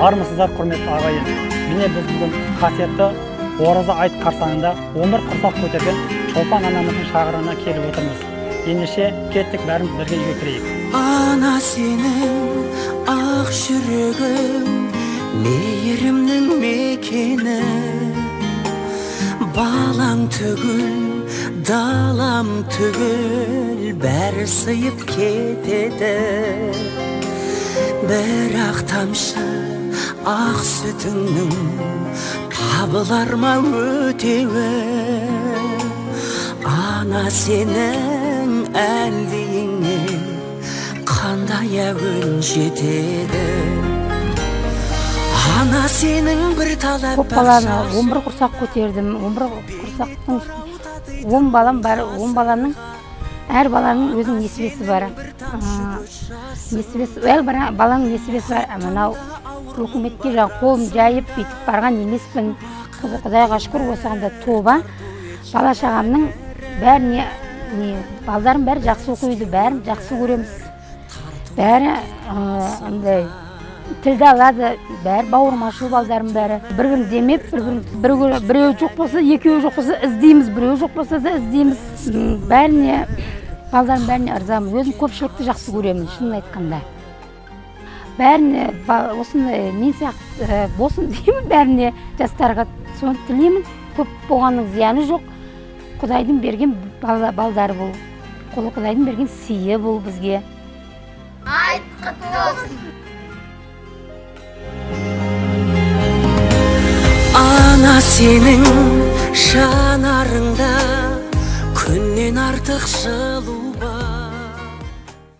Армысыздар, құрметті ағайын. Міне біз бүгін қасиетті ораза айт қарсаңында 11 құрсақ көтерген Шолпан анамыздың шағырына келіп отырмыз. Ендеше кеттік, бәріміз бірге үйге кірейік. Ана сенің ақ жүрегің мейірімнің мекені, балаң түгіл, далам түгіл, бәрі сыйып кетеді. Бірақ тамшы ақ сүтіңнің табылар ма өтеуі? Ана сенің әлдиіңе қандай әуен жетеді? Ана сенің бір талап көп баланы 11 құрсақ көтердім. 11 құрсақтың 10 балам бар. 10 баланың әр баланың өзінің несібесі бар. Несібесі, баланың несібесі бар. Мынау өкіметке қолым жайып бүйтіп барған емеспін. Құдайға шүкір, осығанда тоба. Бала шағамның бәріне, балдарым бәрі жақсы оқиды, бәрін жақсы көреміз. Бәрі тілді алады, бәрі бауырмашыл балдарым бәрі. Бір-бірін демеп, біреу жоқ болса, екеуі жоқ болса іздейміз, біреу жоқ болса да іздейміз. Бәріне, балдарым бәріне ырзамын. Өзім көпшілікті жақсы көремін, шынын айтқанда. Бәріне, осындай мен сияқты болсын деймін, бәріне жастарға соны тілеймін. Көп болғанның зияны жоқ. Құдайдың берген балдары бұл. Құдайдың берген сыйы бұл бізге. Айт құтты болсын. Ана сенің жанарыңда күннен артық жылу бар.